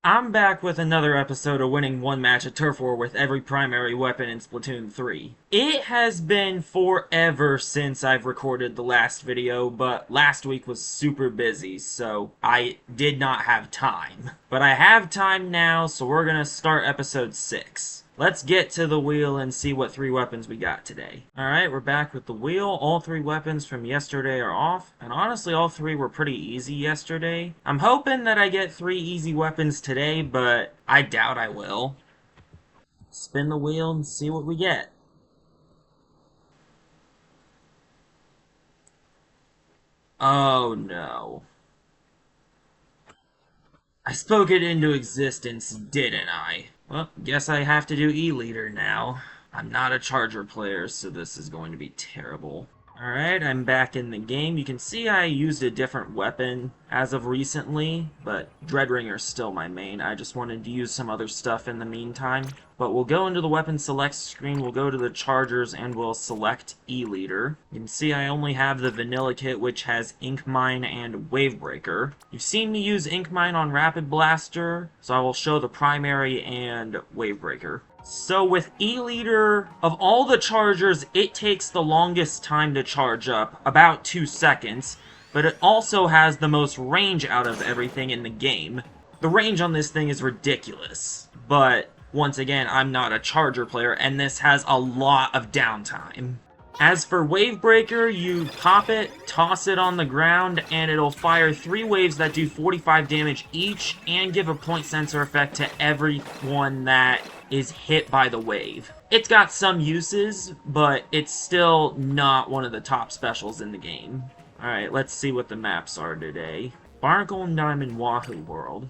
I'm back with another episode of winning one match at Turf War with every primary weapon in Splatoon 3. It has been forever since I've recorded the last video, but last week was super busy, so I did not have time. But I have time now, so we're gonna start episode 6. Let's get to the wheel and see what 3 weapons we got today. Alright, we're back with the wheel. All 3 weapons from yesterday are off, and honestly all 3 were pretty easy yesterday. I'm hoping that I get 3 easy weapons today, but I doubt I will. Spin the wheel and see what we get. Oh no. I spoke it into existence, didn't I? Well, guess I have to do E-Leader now. I'm not a Charger player, so this is going to be terrible. Alright, I'm back in the game. You can see I used a different weapon as of recently, but Dreadringer's still my main. I just wanted to use some other stuff in the meantime. But we'll go into the weapon select screen, we'll go to the Chargers, and we'll select E-Leader. You can see I only have the vanilla kit, which has Ink Mine and Wavebreaker. You've seen me use Ink Mine on Rapid Blaster, so I will show the primary and Wavebreaker. So with E-Leader, of all the Chargers, it takes the longest time to charge up, about 2 seconds, but it also has the most range out of everything in the game. The range on this thing is ridiculous, but once again, I'm not a Charger player, and this has a lot of downtime. As for Wavebreaker, you pop it, toss it on the ground, and it'll fire 3 waves that do 45 damage each, and give a point sensor effect to everyone that is hit by the wave. It's got some uses, but it's still not one of the top specials in the game. Alright, let's see what the maps are today. Barnacle and Dime in Wahoo World.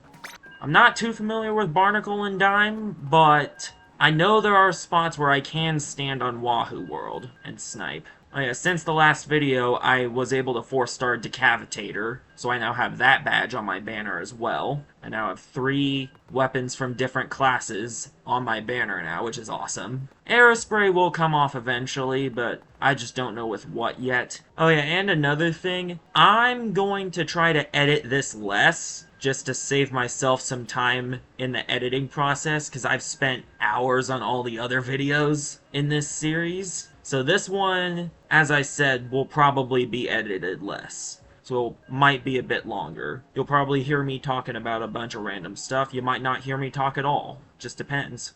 I'm not too familiar with Barnacle and Dime, but I know there are spots where I can stand on Wahoo World and snipe. Oh yeah, since the last video, I was able to 4-star Decavitator, so I now have that badge on my banner as well. I now have 3 weapons from different classes on my banner now, which is awesome. Aerospray will come off eventually, but I just don't know with what yet. Oh yeah, and another thing, I'm going to try to edit this less, just to save myself some time in the editing process, because I've spent hours on all the other videos in this series. So this one, as I said, will probably be edited less. So it might be a bit longer. You'll probably hear me talking about a bunch of random stuff. You might not hear me talk at all. Just depends.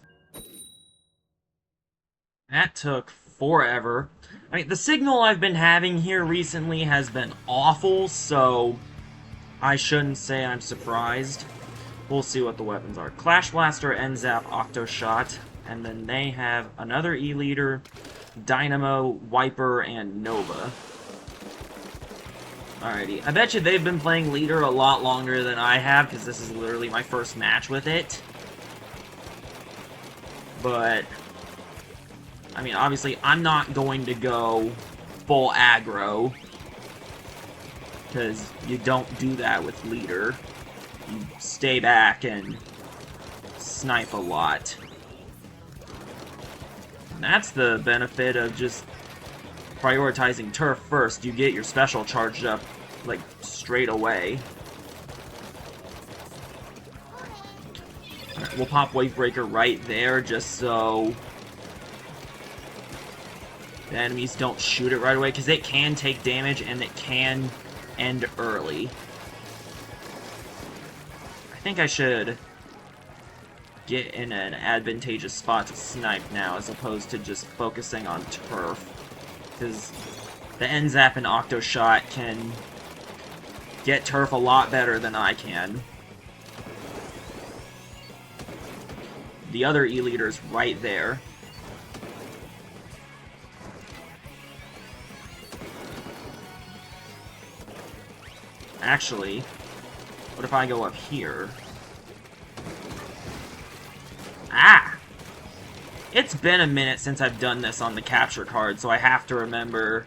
That took forever. I mean, the signal I've been having here recently has been awful, so I shouldn't say I'm surprised. We'll see what the weapons are. Clash Blaster, N-Zap, Octoshot, and then they have another E-Leader, Dynamo, Wiper, and Nova. Alrighty, I bet you they've been playing Leader a lot longer than I have, because this is literally my first match with it. But, I mean, obviously, I'm not going to go full aggro, because you don't do that with Leader. You stay back and snipe a lot. And that's the benefit of just prioritizing turf first. You get your special charged up, like, straight away. Alright, we'll pop Wavebreaker right there, just so the enemies don't shoot it right away, because it can take damage, and it can end early. I think I should get in an advantageous spot to snipe now, as opposed to just focusing on turf. Because the N-Zap and Octoshot can get turf a lot better than I can. The other E-Leader's right there. Actually, what if I go up here? Ah! It's been a minute since I've done this on the capture card, so I have to remember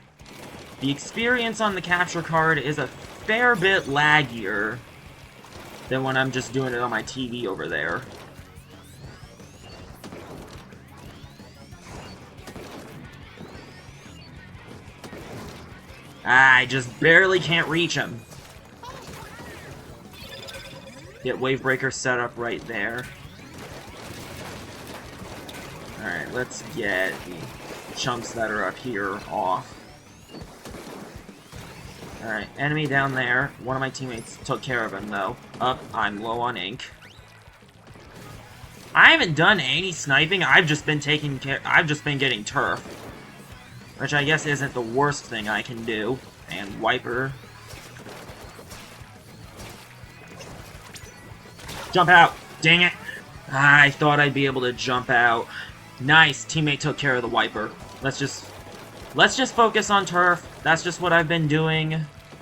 the experience on the capture card is a fair bit laggier than when I'm just doing it on my TV over there. I just barely can't reach him. Get Wave Breaker set up right there. Alright, let's get the chunks that are up here off. Alright, enemy down there. One of my teammates took care of him, though. I'm low on ink. I haven't done any sniping. I've just been getting turf. Which I guess isn't the worst thing I can do. And wiper. Jump out! Dang it! I thought I'd be able to jump out. Nice! Teammate took care of the wiper. Let's just focus on turf. That's just what I've been doing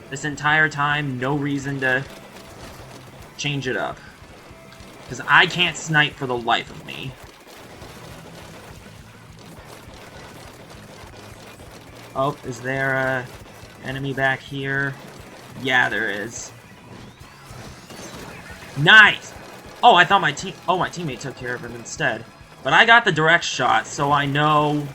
this entire time. No reason to change it up. Because I can't snipe for the life of me. Oh, is there a enemy back here? Yeah, there is. Nice! Oh, I thought my teammate took care of him instead. But I got the direct shot, so I know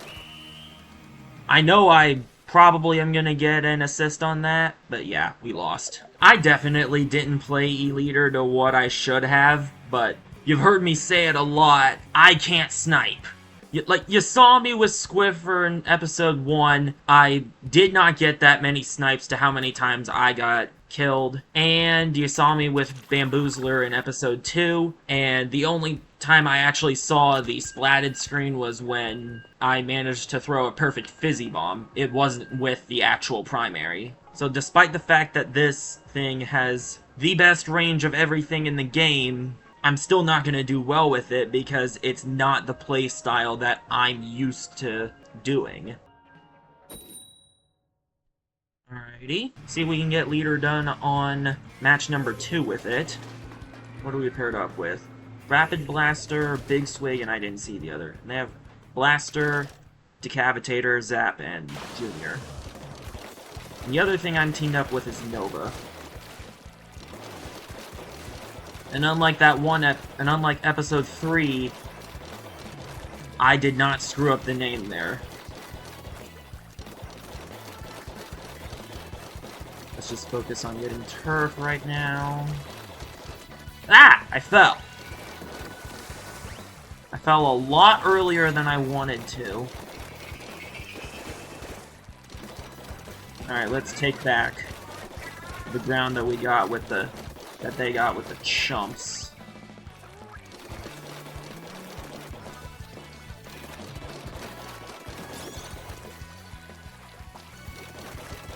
I probably am gonna get an assist on that, but yeah, we lost. I definitely didn't play E-Leader to what I should have, but you've heard me say it a lot, I can't snipe. You saw me with Squiffer in episode 1, I did not get that many snipes to how many times I got killed, and you saw me with Bamboozler in episode 2, and the only time I actually saw the splatted screen was when I managed to throw a perfect fizzy bomb. It wasn't with the actual primary. So despite the fact that this thing has the best range of everything in the game, I'm still not going to do well with it because it's not the play style that I'm used to doing. Alrighty. See if we can get leader done on match number 2 with it. What are we paired up with? Rapid Blaster, Big Swig, and I didn't see the other. They have Blaster, Decapitator, Zap, and Junior. And the other thing I'm teamed up with is Nova. And unlike unlike episode 3, I did not screw up the name there. Let's just focus on getting turf right now. Ah! I fell. I fell a lot earlier than I wanted to. Alright, let's take back the ground that we got with the they got with the chumps.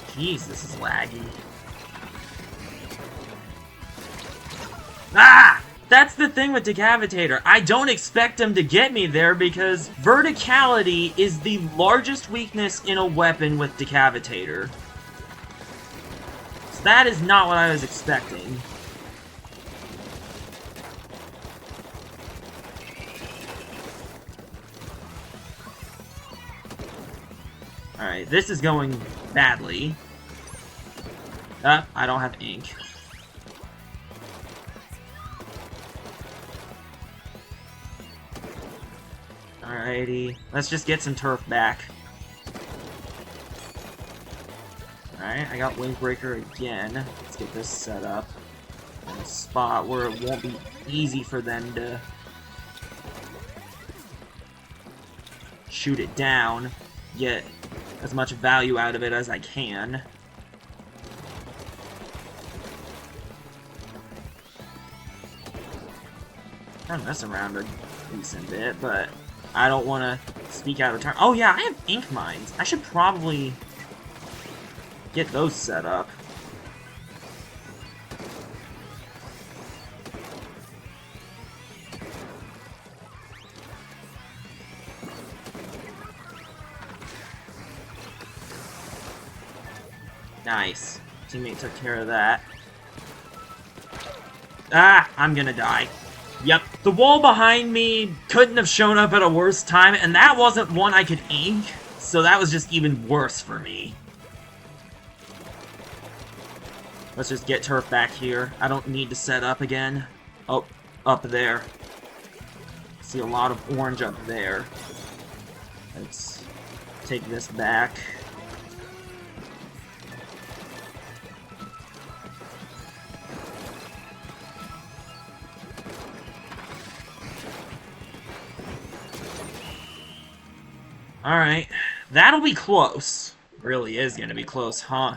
Jeez, this is laggy. Ah! That's the thing with Decapitator. I don't expect him to get me there because verticality is the largest weakness in a weapon with Decapitator. So that is not what I was expecting. Alright, this is going badly. I don't have ink. Alrighty, let's just get some turf back. Alright, I got Windbreaker again. Let's get this set up in a spot where it won't be easy for them to shoot it down, get as much value out of it as I can. Turn this around a decent bit, but I don't want to speak out of turn. Oh yeah, I have ink mines. I should probably get those set up. Nice. Teammate took care of that. Ah! I'm gonna die. Yep. The wall behind me couldn't have shown up at a worse time, and that wasn't one I could ink, so that was just even worse for me. Let's just get turf back here. I don't need to set up again. Oh, up there. See a lot of orange up there. Let's take this back. Alright. That'll be close. Really is gonna be close, huh?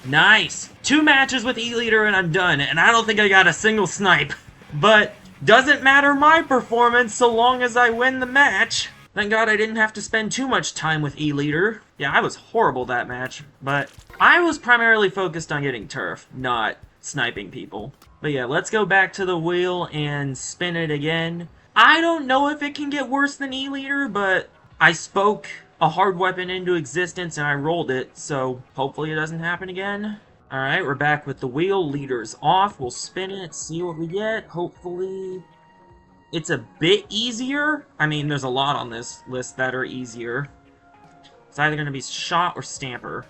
Nice! 2 matches with E-Leader and I'm done, and I don't think I got a single snipe. But, doesn't matter my performance so long as I win the match. Thank God I didn't have to spend too much time with E-Leader. Yeah, I was horrible that match, but I was primarily focused on getting turf, not sniping people. But yeah, let's go back to the wheel and spin it again. I don't know if it can get worse than E-Leader, but I spoke a hard weapon into existence and I rolled it, so hopefully it doesn't happen again. Alright, we're back with the wheel. Leader's off. We'll spin it, see what we get. Hopefully it's a bit easier. I mean, there's a lot on this list that are easier. It's either going to be shot or stamper.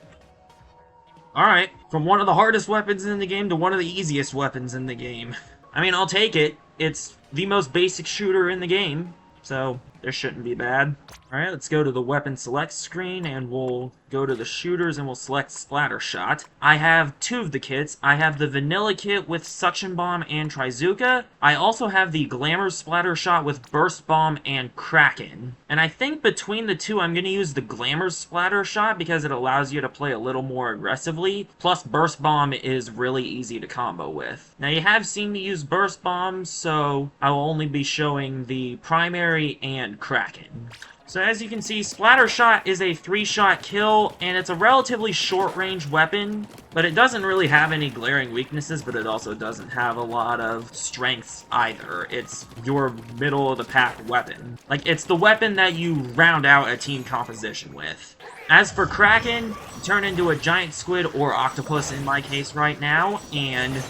Alright, from one of the hardest weapons in the game to one of the easiest weapons in the game. I mean, I'll take it. It's the most basic shooter in the game, so this shouldn't be bad. Alright, let's go to the weapon select screen, and we'll go to the shooters, and we'll select Splatter Shot. I have 2 of the kits. I have the Vanilla Kit with Suction Bomb and Trizooka. I also have the Glamour Splatter Shot with Burst Bomb and Kraken. And I think between the 2, I'm going to use the Glamour Splatter Shot because it allows you to play a little more aggressively. Plus, Burst Bomb is really easy to combo with. Now, you have seen me use Burst Bomb, so I will only be showing the primary and Kraken. So as you can see, Splatter Shot is a 3-shot kill, and it's a relatively short-range weapon, but it doesn't really have any glaring weaknesses, but it also doesn't have a lot of strengths either. It's your middle-of-the-pack weapon. Like, it's the weapon that you round out a team composition with. As for Kraken, you turn into a giant squid or octopus in my case right now, and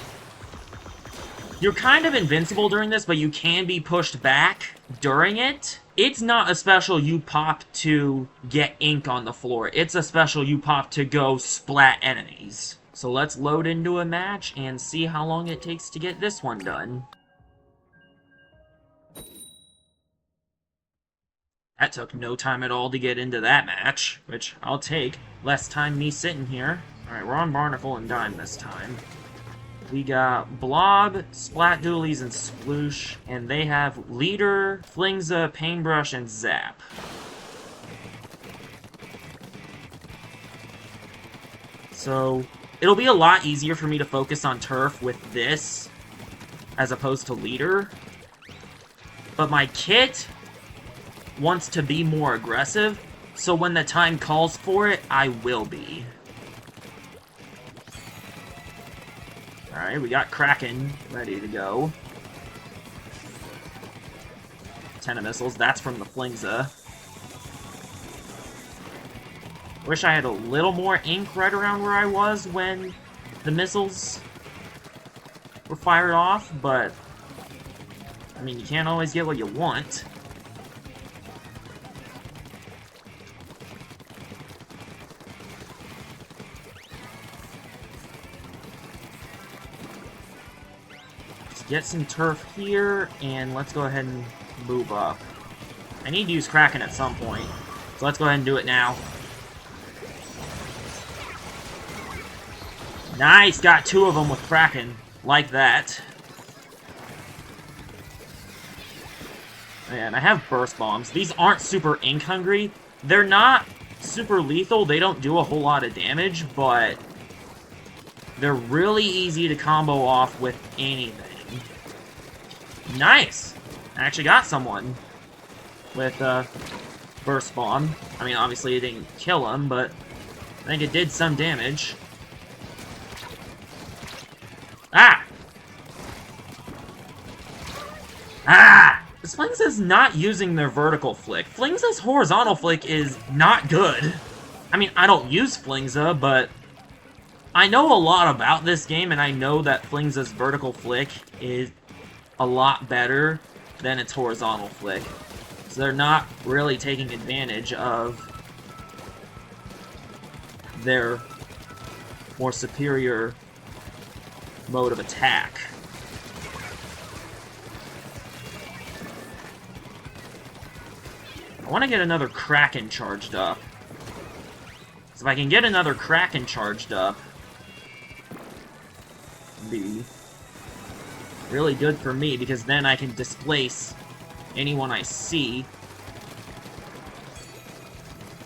you're kind of invincible during this, but you can be pushed back during it. It's not a special you pop to get ink on the floor. It's a special you pop to go splat enemies. So let's load into a match and see how long it takes to get this one done. That took no time at all to get into that match, which I'll take. Less time me sitting here. Alright, we're on Barnacle and Dime this time. We got Blob, Splat Doolies, and Sploosh, and they have Leader, Flingza, Paintbrush, and Zap. So, it'll be a lot easier for me to focus on Turf with this, as opposed to Leader. But my kit wants to be more aggressive, so when the time calls for it, I will be. Alright, we got Kraken ready to go. 10 of missiles, that's from the Flingza. Wish I had a little more ink right around where I was when the missiles were fired off, but I mean, you can't always get what you want. Get some turf here, and let's go ahead and move up. I need to use Kraken at some point, so let's go ahead and do it now. Nice! Got 2 of them with Kraken. Like that. And I have burst bombs. These aren't super ink hungry. They're not super lethal. They don't do a whole lot of damage, but they're really easy to combo off with anything. Nice! I actually got someone with Burst Bomb. I mean, obviously it didn't kill him, but I think it did some damage. Ah! Ah! Flingza's not using their vertical flick. Flingza's horizontal flick is not good. I mean, I don't use Flingza, but I know a lot about this game, and I know that Flingza's vertical flick is a lot better than its horizontal flick. So they're not really taking advantage of their more superior mode of attack. I want to get another Kraken charged up. So if I can get another Kraken charged up, it'd be really good for me, because then I can displace anyone I see.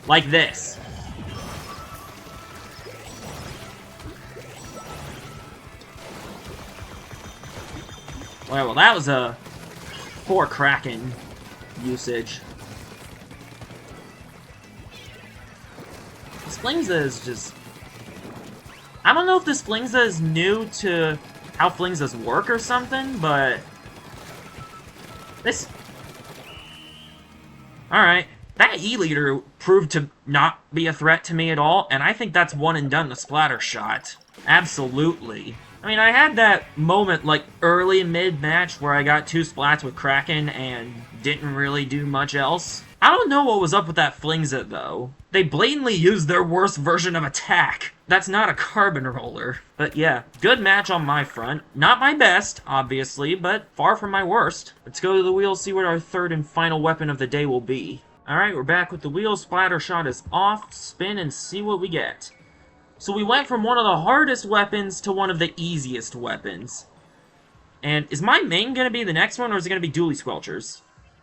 Like this. Well, that was a poor Kraken usage. This Flingza is just... I don't know if this Flingza is new to how Flingzas work or something, but... This... Alright. That E-Leader proved to not be a threat to me at all, and I think that's one and done the splatter shot. Absolutely. I mean, I had that moment, like, early mid-match where I got 2 splats with Kraken and didn't really do much else. I don't know what was up with that Flingza, though. They blatantly used their worst version of attack. That's not a carbon roller. But yeah, good match on my front. Not my best, obviously, but far from my worst. Let's go to the wheel, see what our third and final weapon of the day will be. Alright, we're back with the wheel. Splatter shot is off. Spin and see what we get. So we went from one of the hardest weapons to one of the easiest weapons. And is my main going to be the next one, or is it going to be Dually Squelchers?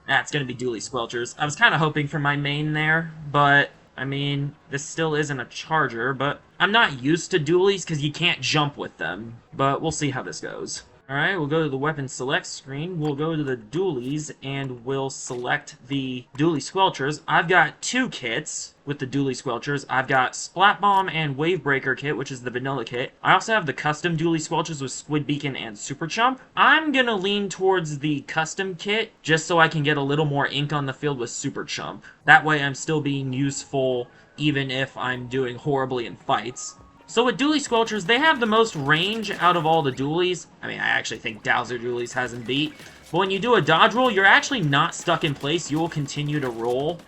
It's going to be Dually Squelchers. I was kind of hoping for my main there, but, I mean, this still isn't a charger, but I'm not used to dualies because you can't jump with them. But we'll see how this goes. Alright, we'll go to the weapon select screen, we'll go to the dualies, and we'll select the Dually Squelchers. I've got 2 kits with the Dually Squelchers. I've got Splat Bomb and Wave Breaker kit, which is the vanilla kit. I also have the custom Dually Squelchers with Squid Beacon and Super Chump. I'm gonna lean towards the custom kit, just so I can get a little more ink on the field with Super Chump. That way I'm still being useful, even if I'm doing horribly in fights. So with Dually Squelchers, they have the most range out of all the dualies. I mean, I actually think Dowser Dualies has them beat. But when you do a dodge roll, you're actually not stuck in place. You will continue to roll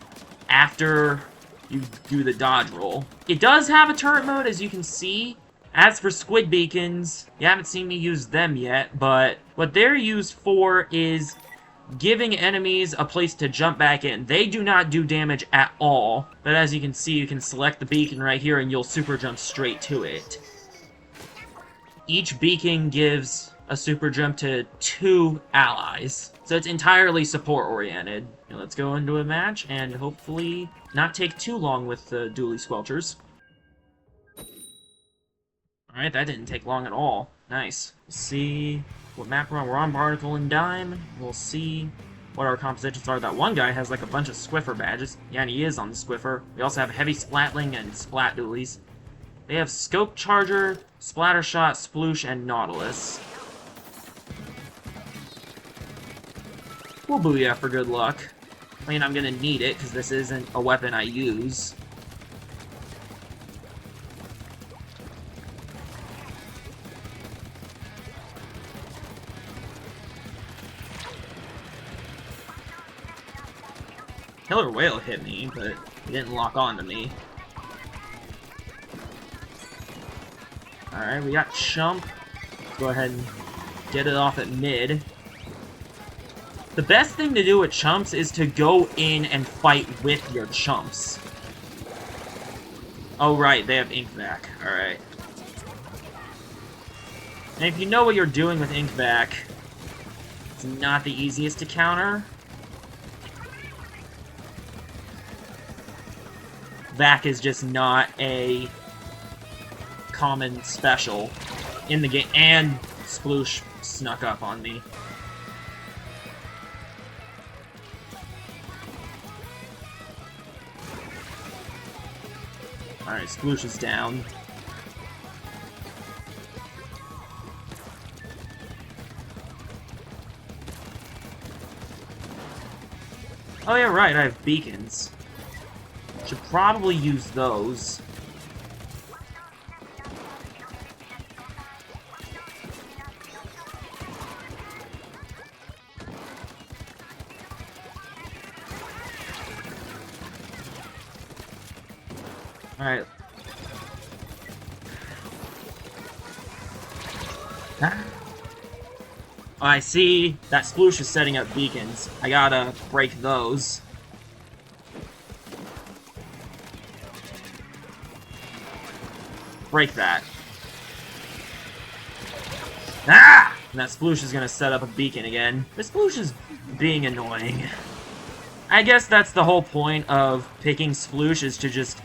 after you do the dodge roll. It does have a turret mode, as you can see. As for Squid Beacons, you haven't seen me use them yet, but what they're used for is giving enemies a place to jump back in. They do not do damage at all, but as you can see, you can select the beacon right here and you'll super jump straight to it. Each beacon gives a super jump to 2 allies, so it's entirely support oriented. Now let's go into a match and hopefully not take too long with the Dually Squelchers. Alright, that didn't take long at all. Nice. Let's see what map we're on. We're on Barnacle and Dime. We'll see what our compositions are. That one guy has like a bunch of Squiffer badges. Yeah, and he is on the Squiffer. We also have Heavy Splatling and Splat Dualies. They have Scope Charger, Splatter Shot, Sploosh, and Nautilus. We'll Booyah for good luck. I mean, I'm gonna need it, because this isn't a weapon I use. Killer Whale hit me, but he didn't lock on to me. Alright, we got Chump. Let's go ahead and get it off at mid. The best thing to do with Chumps is to go in and fight with your Chumps. Oh right, they have Ink back. Alright. And if you know what you're doing with Ink back, it's not the easiest to counter. Vac is just not a common special in the game, and Sploosh snuck up on me. Alright, Sploosh is down. Oh yeah, right, I have beacons. Should probably use those. Alright. I see that Sploosh is setting up beacons. I gotta break those. Break that. Ah! And that Sploosh is gonna set up a beacon again. This Sploosh is being annoying. I guess that's the whole point of picking Sploosh, is to just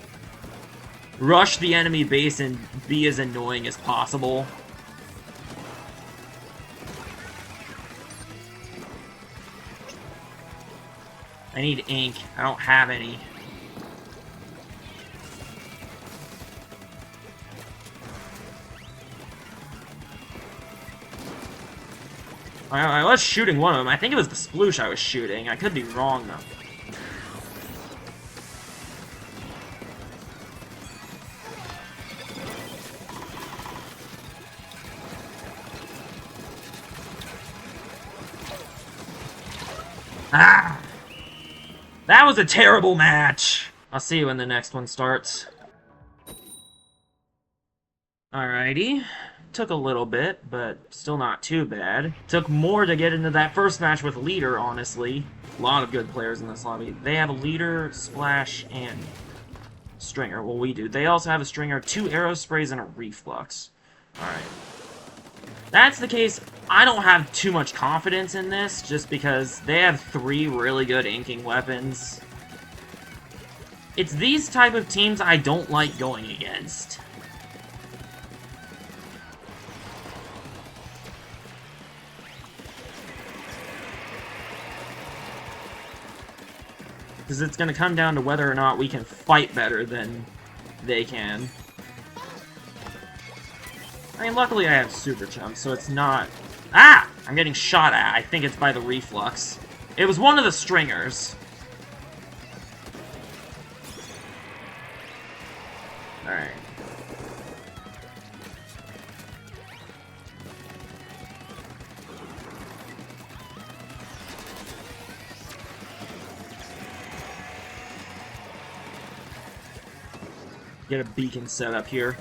rush the enemy base and be as annoying as possible. I need ink. I don't have any. I was shooting one of them. I think it was the Sploosh I was shooting. I could be wrong, though. Ah! That was a terrible match! I'll see you when the next one starts. Alrighty. Took a little bit, but still not too bad. Took more to get into that first match with Leader, honestly. A lot of good players in this lobby. They have a Leader, Splash, and Stringer. Well, we do. They also have a Stringer, 2 Arrow Sprays, and a Reflux. Alright. That's the case. I don't have too much confidence in this, just because they have 3 really good inking weapons. It's these type of teams I don't like going against. Because it's going to come down to whether or not we can fight better than they can. I mean, luckily I have Super Chump, so it's not... Ah! I'm getting shot at. I think it's by the Reflux. It was one of the Stringers. Alright. Get a beacon set up here.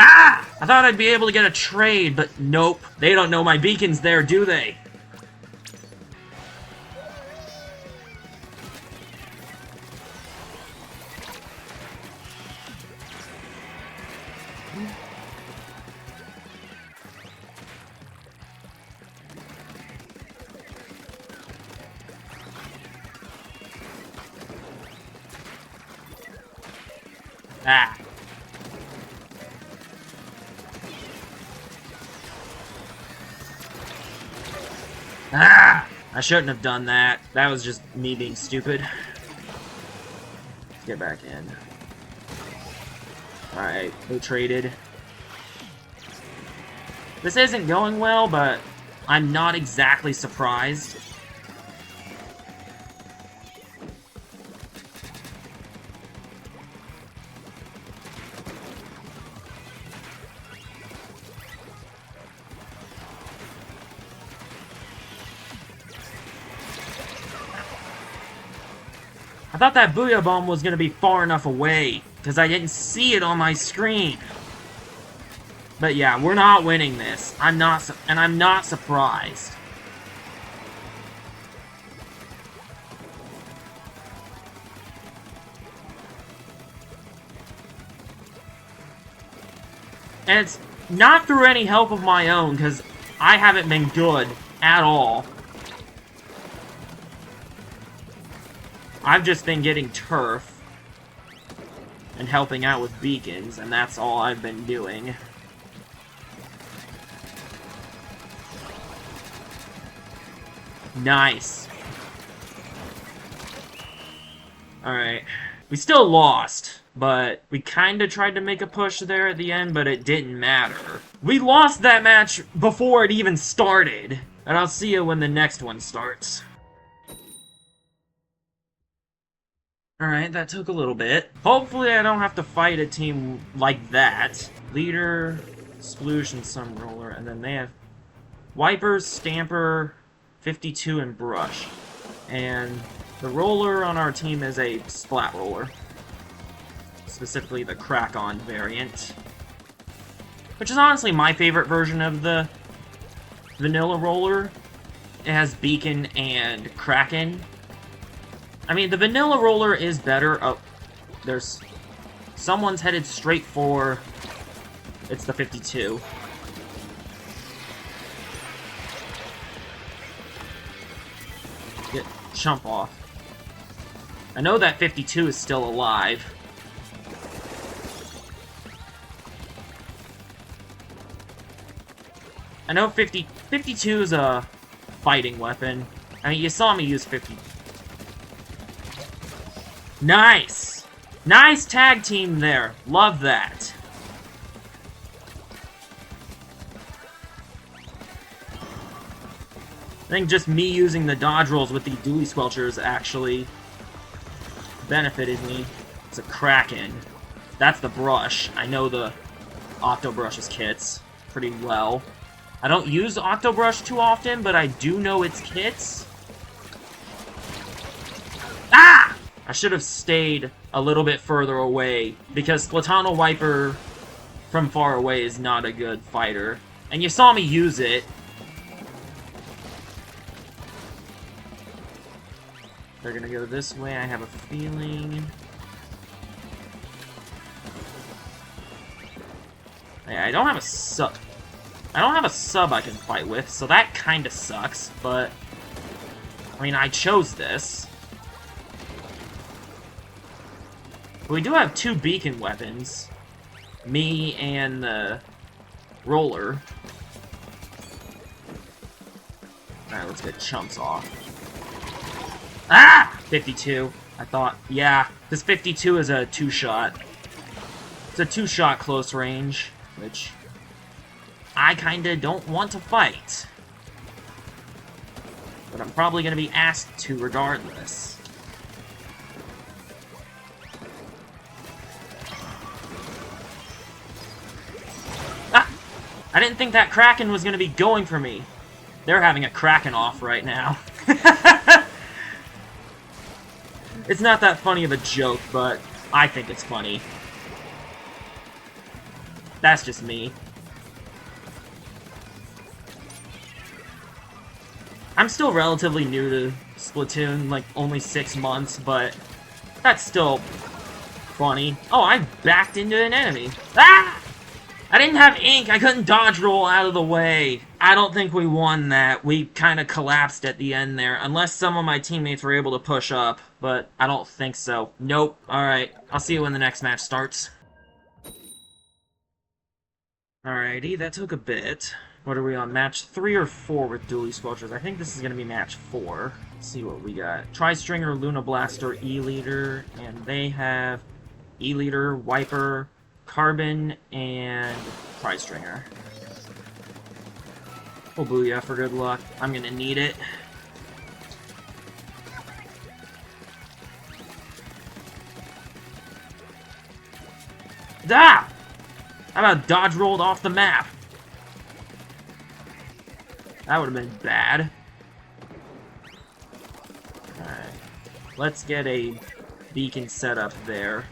Ah! I thought I'd be able to get a trade, but nope. They don't know my beacon's there, do they? Ah. Ah! I shouldn't have done that. That was just me being stupid. Let's get back in. Alright, they traded. This isn't going well, but I'm not exactly surprised. I thought that Booyah Bomb was going to be far enough away, because I didn't see it on my screen. But yeah, we're not winning this. I'm not surprised. And it's not through any help of my own, because I haven't been good at all. I've just been getting turf and helping out with beacons, and that's all I've been doing. Nice. Alright. We still lost, but we kinda tried to make a push there at the end, but it didn't matter. We lost that match before it even started, and I'll see you when the next one starts. Alright, that took a little bit. Hopefully I don't have to fight a team like that. Leader, Sploosh, and some roller, and then they have Wipers, Stamper, 52, and Brush. And the roller on our team is a Splat Roller. Specifically the Crack-On variant. Which is honestly my favorite version of the vanilla roller. It has Beacon and Kraken. I mean, the vanilla roller is better. Oh, there's... Someone's headed straight for... It's the 52. Get chump off. I know that 52 is still alive. I know 52 is a fighting weapon. I mean, you saw me use 50. Nice! Nice tag team there. Love that. I think just me using the dodge rolls with the dually squelchers actually benefited me. It's a Kraken. That's the brush. I know the Octobrush's kits pretty well. I don't use Octobrush too often, but I do know its kits. Ah! I should have stayed a little bit further away, because Splatano Wiper from far away is not a good fighter. And you saw me use it. They're gonna go this way, I have a feeling. Yeah, I don't have a sub. I don't have a sub I can fight with, so that kinda sucks, but... I mean, I chose this. But we do have two beacon weapons. Me and the roller. Alright, let's get chumps off. Ah! 52. I thought, yeah, this 52 is a two-shot. It's a two-shot close range, which I kinda don't want to fight. But I'm probably gonna be asked to regardless. Ah! I didn't think that Kraken was gonna be going for me. They're having a Kraken off right now. It's not that funny of a joke, but I think it's funny. That's just me. I'm still relatively new to Splatoon, like only 6 months, but that's still funny. Oh, I backed into an enemy. Ah! I didn't have ink. I couldn't dodge roll out of the way. I don't think we won that. We kind of collapsed at the end there, unless some of my teammates were able to push up, but I don't think so. Nope. Alright, I'll see you when the next match starts. Alrighty, that took a bit. What are we on, match 3 or 4 with dually squelchers? I think this is going to be match 4. Let's see what we got. Tri-Stringer, Luna Blaster, E-Leader, and they have E-Leader, Wiper, Carbon, and Tri-Stringer. Oh, booyah for good luck. I'm gonna need it. Ah! How about dodge rolled off the map? That would have been bad. Alright. Let's get a beacon set up there.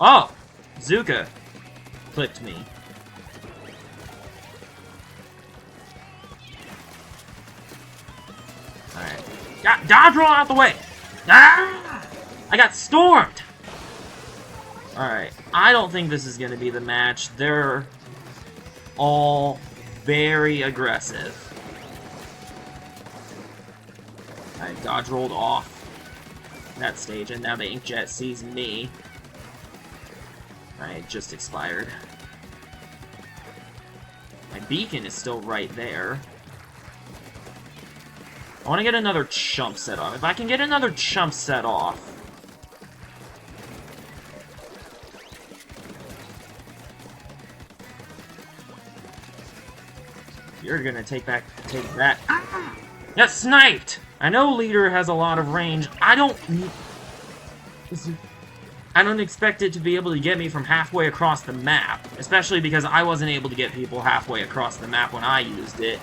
Oh! Zuka clipped me. Alright. Dodge roll out the way! Ah! I got stormed! Alright. I don't think this is going to be the match. They're all very aggressive. Alright, dodge rolled off that stage, and now the Inkjet sees me. Alright, just expired. My beacon is still right there. I want to get another chump set off. If I can get another chump set off... You're gonna take that. Ah! Got sniped! I know Leader has a lot of range. I don't expect it to be able to get me from halfway across the map, especially because I wasn't able to get people halfway across the map when I used it.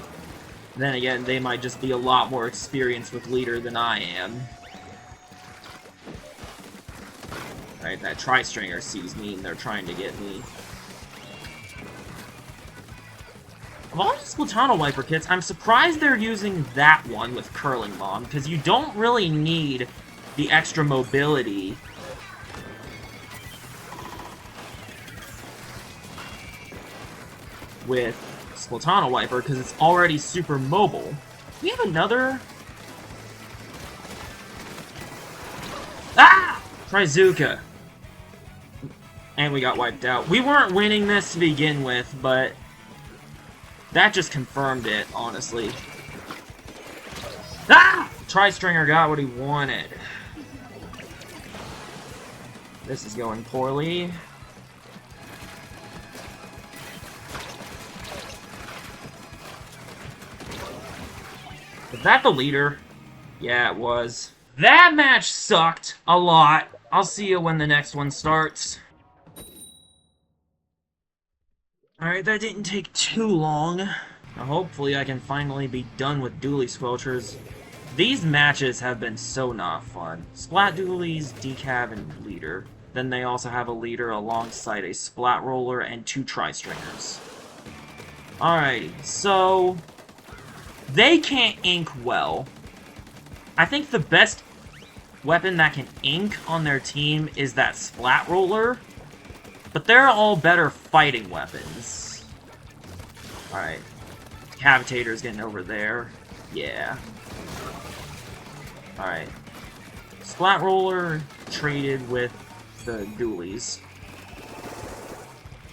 Then again, they might just be a lot more experienced with Leader than I am. Right, that Tri-Stringer sees me and they're trying to get me. Of all the Splatano Wiper kits, I'm surprised they're using that one with Curling Bomb, because you don't really need the extra mobility with Splatano Wiper, because it's already super mobile. We have another... Ah! Trizuka. And we got wiped out. We weren't winning this to begin with, but that just confirmed it, honestly. Ah! Tri-Stringer got what he wanted. This is going poorly. Was that the leader? Yeah, it was. That match sucked a lot. I'll see you when the next one starts. Alright, that didn't take too long. Now hopefully I can finally be done with dually squelchers. These matches have been so not fun. Splat dualies, decab, and leader. Then they also have a leader alongside a splat roller and 2 tri-stringers. Alrighty, so... they can't ink well. I think the best weapon that can ink on their team is that splat roller. But they're all better fighting weapons. Alright. Cavitator's getting over there. Yeah. Alright. Splat roller traded with the dualies.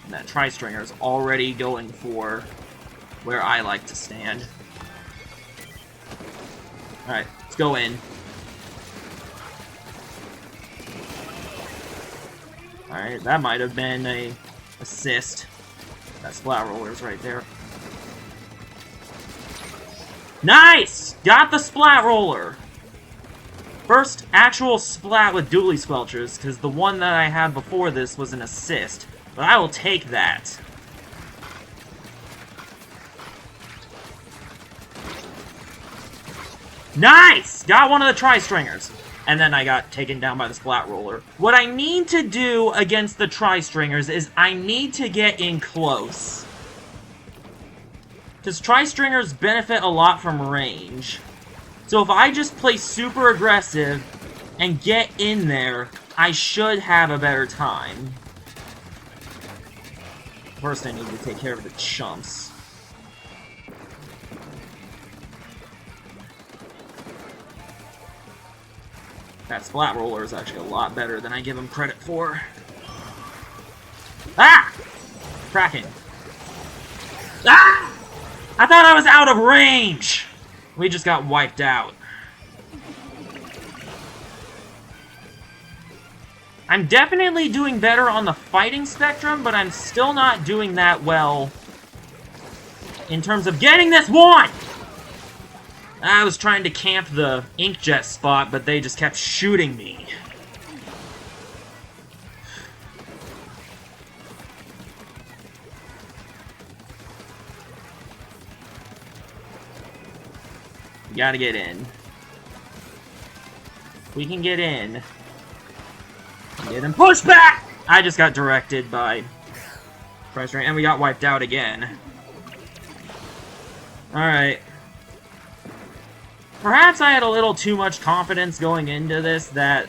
And that tri-stringer's already going for where I like to stand. Alright, let's go in. Alright, that might have been a assist. That splat roller's right there. Nice! Got the splat roller! First actual splat with dually squelchers, because the one that I had before this was an assist. But I will take that. Nice! Got one of the tri-stringers. And then I got taken down by the splat roller. What I need to do against the tri-stringers is I need to get in close. Because tri-stringers benefit a lot from range. So if I just play super aggressive and get in there, I should have a better time. First I need to take care of the chumps. That splat roller is actually a lot better than I give him credit for. Ah! Kraken. Ah! I thought I was out of range! We just got wiped out. I'm definitely doing better on the fighting spectrum, but I'm still not doing that well in terms of getting this one! I was trying to camp the inkjet spot, but they just kept shooting me. We gotta get in. We can get in. Get him pushed back! I just got directed by Price Rank, and we got wiped out again. Alright. Perhaps I had a little too much confidence going into this that...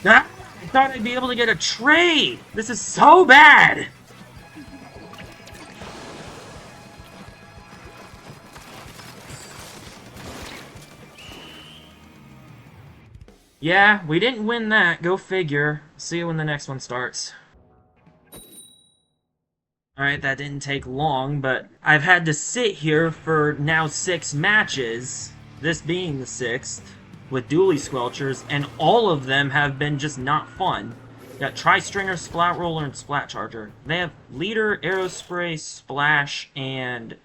Ah, I thought I'd be able to get a trade! This is so bad! Yeah, we didn't win that. Go figure. See you when the next one starts. Alright, that didn't take long, but I've had to sit here for now 6 matches, this being the 6th, with dually squelchers, and all of them have been just not fun. Got Tri-Stringer, Splat Roller, and Splat Charger. They have Leader, Aerospray, Splash, and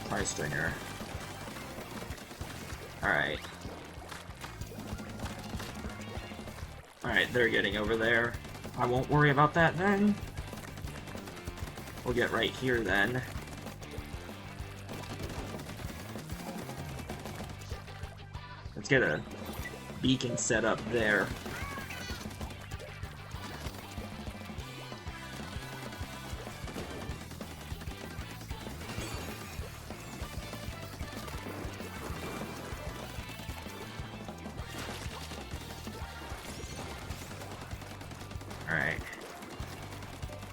Tri-Stringer. Alright. Alright, they're getting over there. I won't worry about that then. We'll get right here then. Let's get a beacon set up there.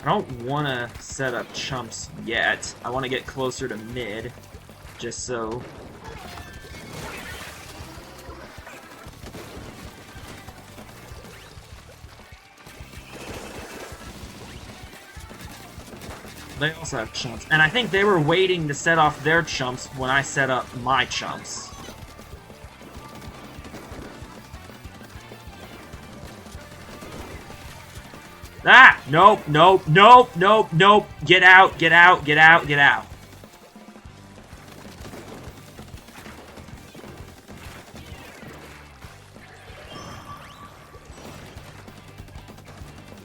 I don't want to set up chumps yet. I want to get closer to mid, just so... They also have chumps. And I think they were waiting to set off their chumps when I set up my chumps. Ah! Nope, nope, nope, nope, nope. Get out, get out, get out, get out.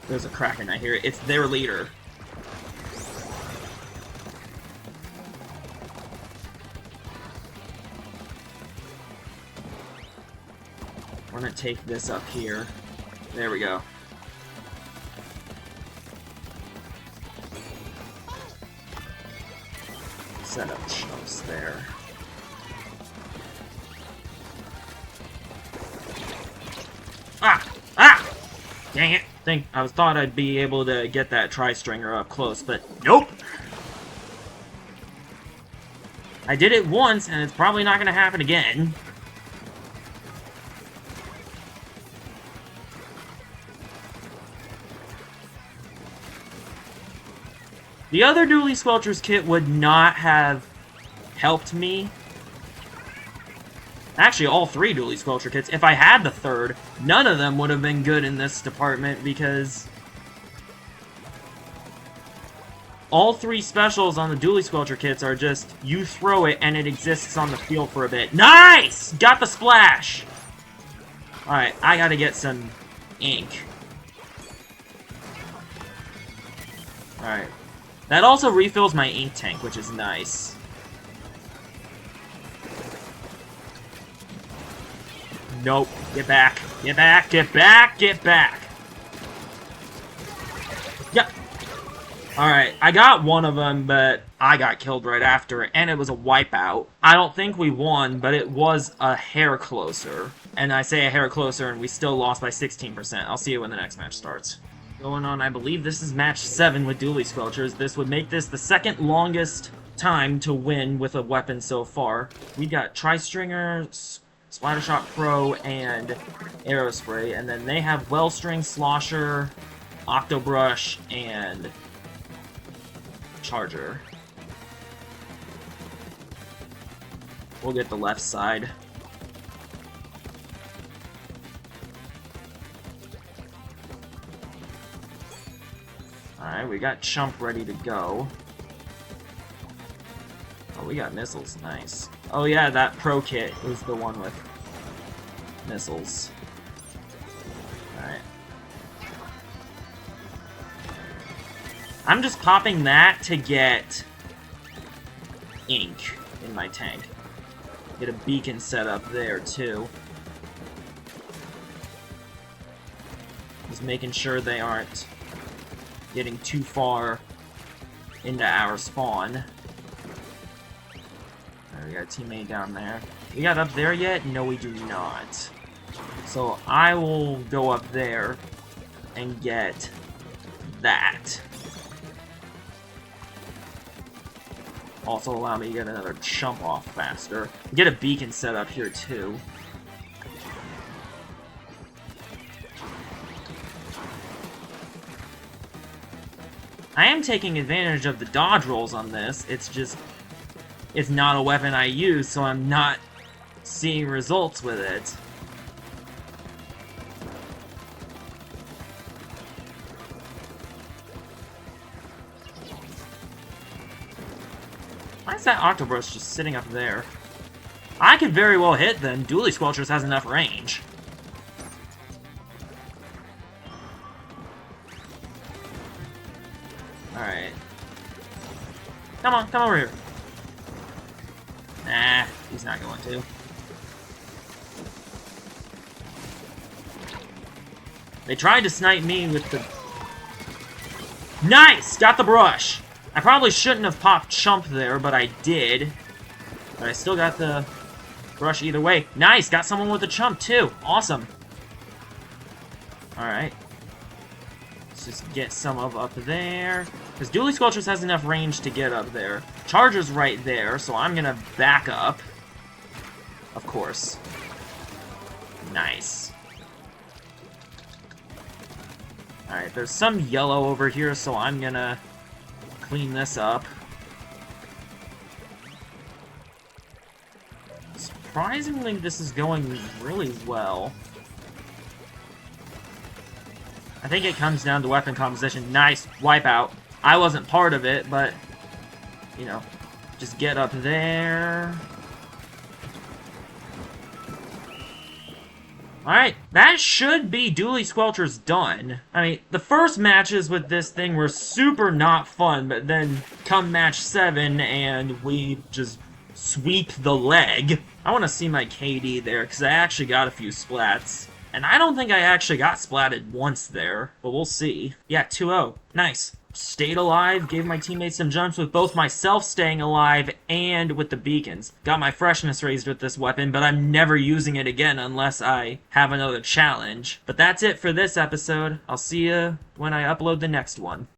There's a Kraken, I hear it. It's their leader. I'm gonna take this up here. There we go. Set up chumps there. Ah! Ah! Dang it! I thought I'd be able to get that tri-stringer up close, but nope! I did it once, and it's probably not gonna happen again. The other Dually Squelchers kit would not have helped me. Actually, all three Dually Squelcher kits. If I had the third, none of them would have been good in this department because all three specials on the Dually Squelcher kits are just, you throw it and it exists on the field for a bit. Nice! Got the splash! Alright, I gotta get some ink. Alright. That also refills my ink tank, which is nice. Nope. Get back. Get back. Get back. Get back. Yep. Alright, I got one of them, but I got killed right after, and it was a wipeout. I don't think we won, but it was a hair closer. And I say a hair closer, and we still lost by 16%. I'll see you when the next match starts. Going on, I believe this is match 7 with Dually Squelchers. This would make this the second longest time to win with a weapon so far. We got Tri-Stringer, Splattershot Pro, and Aerospray, and then they have Wellstring, Slosher, Octobrush, and Charger. We'll get the left side. Alright, we got Chump ready to go. Oh, we got missiles. Nice. Oh yeah, that Pro Kit is the one with missiles. Alright. I'm just popping that to get ink in my tank. Get a beacon set up there, too. Just making sure they aren't getting too far into our spawn. Right, we got a teammate down there. We got up there yet? No, we do not. So I will go up there and get that. Also allow me to get another chump off faster. Get a beacon set up here too. I am taking advantage of the dodge rolls on this. It's just, it's not a weapon I use, so I'm not seeing results with it. Why is that Octobrush just sitting up there? I could very well hit them. Dually Squelchers has enough range. Alright. Come on, come over here. Nah, he's not going to. They tried to snipe me with the... Nice! Got the brush! I probably shouldn't have popped Chump there, but I did. But I still got the brush either way. Nice! Got someone with a Chump, too! Awesome! Alright. Just get some up there. Because Dually Squelchers has enough range to get up there. Charger's right there, so I'm gonna back up. Of course. Nice. Alright, there's some yellow over here, so I'm gonna clean this up. Surprisingly, this is going really well. I think it comes down to weapon composition. Nice wipeout. I wasn't part of it, but, you know, just get up there. Alright, that should be Dually Squelchers done. I mean, the first matches with this thing were super not fun, but then come match 7 and we just sweep the leg. I want to see my KD there, because I actually got a few splats. And I don't think I actually got splatted once there, but we'll see. Yeah, 2-0. Nice. Stayed alive, gave my teammates some jumps with both myself staying alive and with the beacons. Got my freshness raised with this weapon, but I'm never using it again unless I have another challenge. But that's it for this episode. I'll see you when I upload the next one.